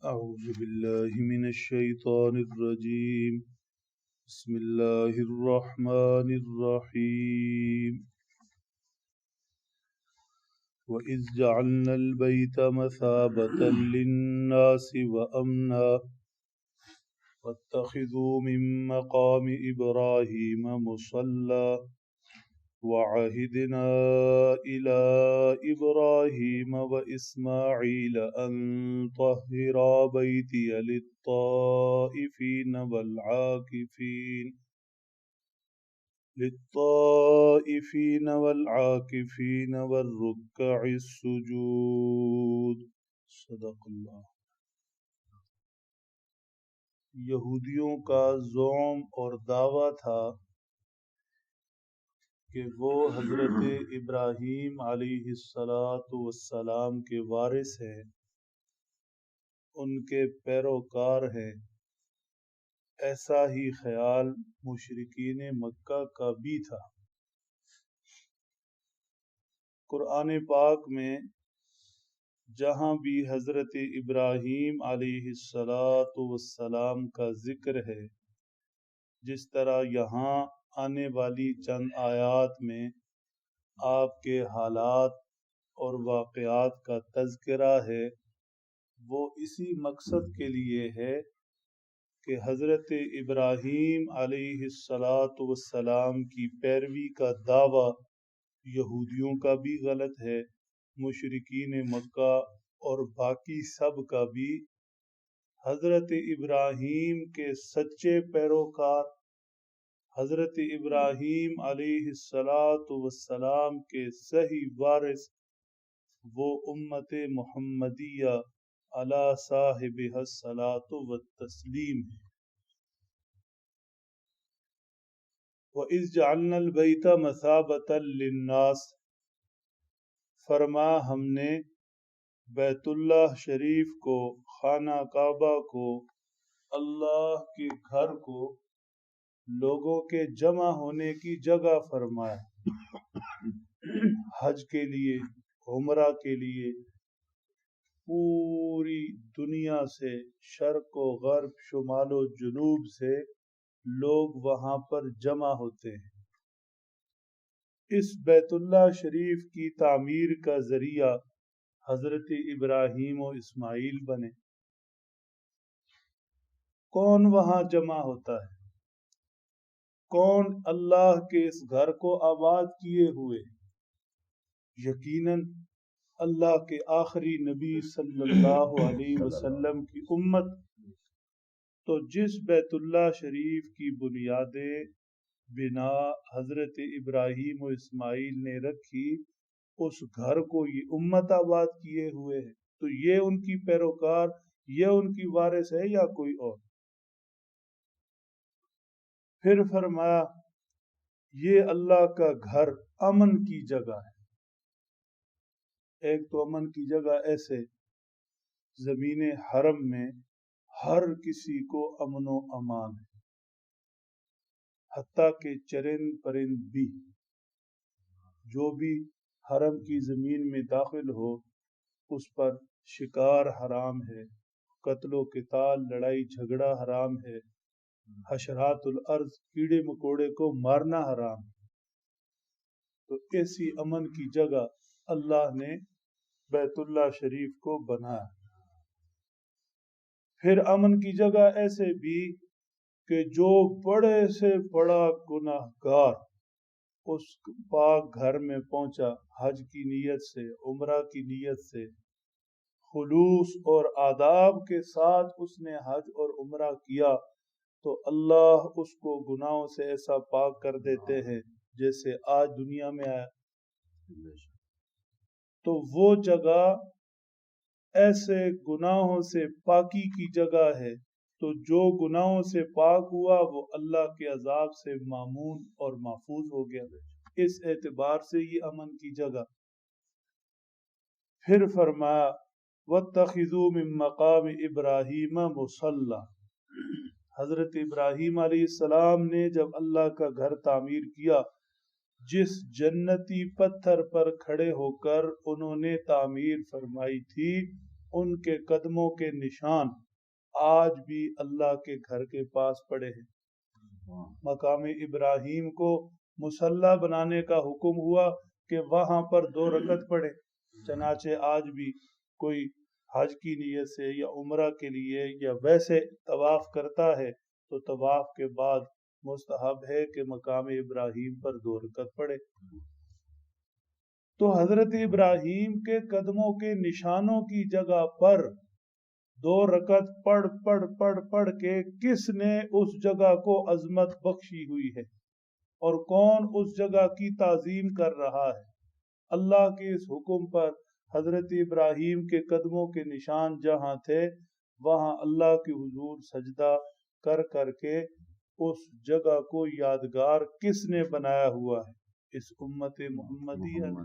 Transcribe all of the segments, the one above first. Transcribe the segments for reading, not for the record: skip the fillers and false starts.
أعوذ بالله من الشيطان الرجيم. بسم الله الرحمن الرحيم. وإذ جعلنا البيت مثابة للناس وأمنا واتخذوا من مقام إبراهيم مصلى وعهدنا إلى إبراهيم وإسماعيل أن طهرا بيتي للطائفين والعاكفين والركع السجود. صدق اللہ. یہودیوں کا زعم اور دعویٰ تھا کہ وہ حضرت ابراہیم علیہ السلام کے وارث ہیں، ان کے پیروکار ہیں. ایسا ہی خیال مشرکین مکہ کا بھی تھا. قرآن پاک میں جہاں بھی حضرت ابراہیم علیہ السلام کا ذکر ہے، جس طرح یہاں آنے والی چند آیات میں آپ کے حالات اور واقعات کا تذکرہ ہے، وہ اسی مقصد کے لیے ہے کہ حضرت ابراہیم علیہ السلام کی پیروی کا دعویٰ یہودیوں کا بھی غلط ہے، مشرکین مکہ اور باقی سب کا بھی. حضرت ابراہیم کے سچے پیروکار، حضرت ابراہیم علیہ السلام کے صحیح وارث، وہ امت محمدیہ علی صاحبہ الصلاۃ والتسلیم ہے. وَإِذْ جَعَلْنَا الْبَيْتَ مَثَابَةً لِلنَّاسِ، فرما ہم نے بیت اللہ شریف کو، خانہ کعبہ کو، اللہ کے گھر کو لوگوں کے جمع ہونے کی جگہ فرمایا. حج کے لیے، عمرہ کے لیے پوری دنیا سے، شرق و غرب، شمال و جنوب سے لوگ وہاں پر جمع ہوتے ہیں. اس بیت اللہ شریف کی تعمیر کا ذریعہ حضرت ابراہیم و اسماعیل بنے. کون وہاں جمع ہوتا ہے؟ کون اللہ کے اس گھر کو آباد کیے ہوئے؟ یقیناً اللہ کے آخری نبی صلی اللہ علیہ وسلم کی امت. تو جس بیت اللہ شریف کی بنیادیں بنا حضرت ابراہیم و اسماعیل نے رکھی، اس گھر کو یہ امت آباد کیے ہوئے ہے. تو یہ ان کی پیروکار، یہ ان کی وارث ہے یا کوئی اور؟ پھر فرمایا یہ اللہ کا گھر امن کی جگہ ہے. ایک تو امن کی جگہ ایسے زمین حرم میں ہر کسی کو امن و امان ہے، حتیٰ کہ چرند پرند بھی. جو بھی حرم کی زمین میں داخل ہو اس پر شکار حرام ہے، قتل و قتال، لڑائی جھگڑا حرام ہے، حشرات الارض، کیڑے مکوڑے کو مارنا حرام ہے. تو ایسی امن کی جگہ اللہ نے بیت اللہ شریف کو بنایا. پھر امن کی جگہ ایسے بھی کہ جو بڑے سے بڑا گناہ گار اس پاک گھر میں پہنچا، حج کی نیت سے، عمرہ کی نیت سے، خلوص اور آداب کے ساتھ اس نے حج اور عمرہ کیا، تو اللہ اس کو گناہوں سے ایسا پاک کر دیتے ہیں جیسے آج دنیا میں آیا. تو وہ جگہ ایسے گناہوں سے پاکی کی جگہ ہے. تو جو گناہوں سے پاک ہوا وہ اللہ کے عذاب سے مامون اور محفوظ ہو گیا. اس اعتبار سے یہ امن کی جگہ. پھر فرمایا وَاتَّخِذُوا مِن مَّقَامِ إِبْرَاهِيمَ مُصَلًّى. حضرت ابراہیم علیہ السلام نے جب اللہ کا گھر تعمیر کیا، جس جنتی پتھر پر کھڑے ہو کر انہوں نے تعمیر فرمائی تھی، ان کے قدموں کے نشان آج بھی اللہ کے گھر کے پاس پڑے ہیں۔ مقام ابراہیم کو مصلی بنانے کا حکم ہوا کہ وہاں پر 2 رکعت پڑھے، چنانچہ آج بھی کوئی حج کی نیت سے یا عمرہ کے لیے یا ویسے طواف کرتا ہے تو طواف کے بعد مستحب ہے کہ مقام ابراہیم پر 2 رکعت پڑھے۔ تو حضرت ابراہیم کے قدموں کے نشانوں کی جگہ پر 2 رکعت پڑھ کے کس نے اس جگہ کو عظمت بخشی ہوئی ہے اور کون اس جگہ کی تعظیم کر رہا ہے؟ اللہ کے اس حکم پر حضرت ابراہیم کے قدموں کے نشان جہاں تھے وہاں اللہ کے حضور سجدہ کر کے اس جگہ کو یادگار کس نے بنایا ہوا ہے؟ اس امت محمدیہ نے۔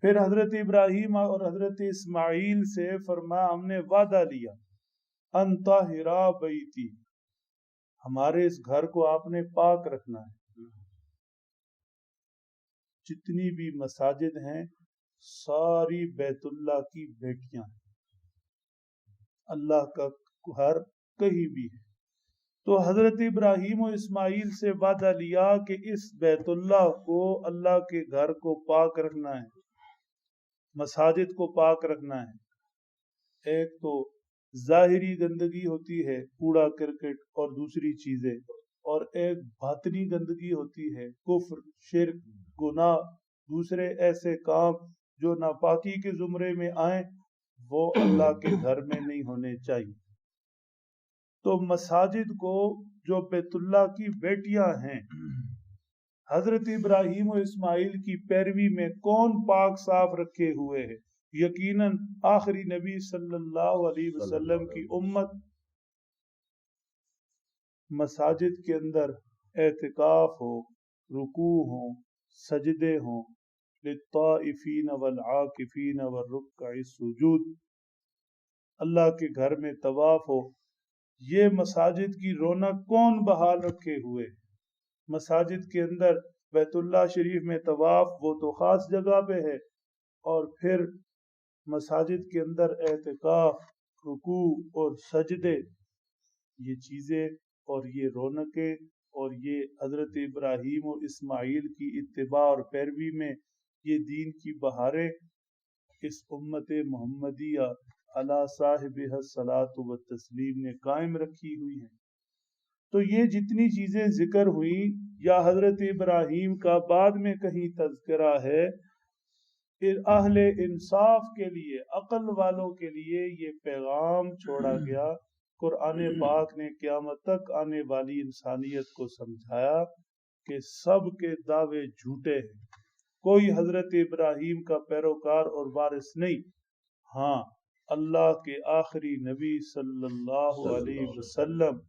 پھر حضرت ابراہیم اور حضرت اسماعیل سے فرمایا ہم نے وعدہ لیا ان طاہرا بیتی، ہمارے اس گھر کو آپ نے پاک رکھنا ہے۔ جتنی بھی مساجد ہیں ساری بیت اللہ کی بیٹیاں ہیں، اللہ کا گھر کہیں بھی ہے۔ تو حضرت ابراہیم و اسماعیل سے وعدہ لیا کہ اس بیت اللہ کو، اللہ کے گھر کو پاک رکھنا ہے، مساجد کو پاک رکھنا ہے۔ ایک تو ظاہری گندگی ہوتی ہے، کوڑا کرکٹ اور دوسری چیزیں، اور ایک باطنی گندگی ہوتی ہے، کفر، شرک، گناہ، دوسرے ایسے کام جو ناپاکی کے زمرے میں آئیں وہ اللہ کے گھر میں نہیں ہونے چاہیے۔ تو مساجد کو جو بیت اللہ کی بیٹیاں ہیں، حضرت ابراہیم و اسماعیل کی پیروی میں کون پاک صاف رکھے ہوئے ہے؟ یقیناً آخری نبی صلی اللہ علیہ وسلم کی امت۔ مساجد کے اندر اعتکاف ہو، رکوع ہو، سجدے ہوں، للطائفین والعاکفین والرکع السجود، اللہ کے گھر میں طواف ہو، یہ مساجد کی رونق کون بحال رکھے ہوئے؟ مساجد کے اندر بیت اللہ شریف میں طواف وہ تو خاص جگہ پہ ہے، اور پھر مساجد کے اندر اعتکاف، رکوع اور سجدے، یہ چیزیں اور یہ رونقیں اور یہ حضرت ابراہیم و اسماعیل کی اتباع اور پیروی میں یہ دین کی بہاریں اس امت محمدیہ علی صاحبہ الصلاۃ والتسلیم نے قائم رکھی ہوئی ہیں۔ تو یہ جتنی چیزیں ذکر ہوئیں یا حضرت ابراہیم کا بعد میں کہیں تذکرہ ہے، اہل انصاف کے لیے، عقل والوں کے لیے یہ پیغام چھوڑا گیا۔ قرآن پاک نے قیامت تک آنے والی انسانیت کو سمجھایا کہ سب کے دعوے جھوٹے ہیں، کوئی حضرت ابراہیم کا پیروکار اور وارث نہیں۔ ہاں، اللہ کے آخری نبی صلی اللہ علیہ وسلم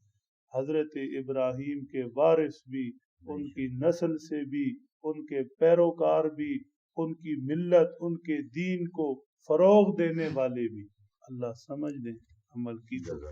حضرت ابراہیم کے وارث بھی، ان کی نسل سے بھی، ان کے پیروکار بھی، ان کی ملت، ان کے دین کو فروغ دینے والے بھی۔ اللہ سمجھ دیں، عمل کی جگہ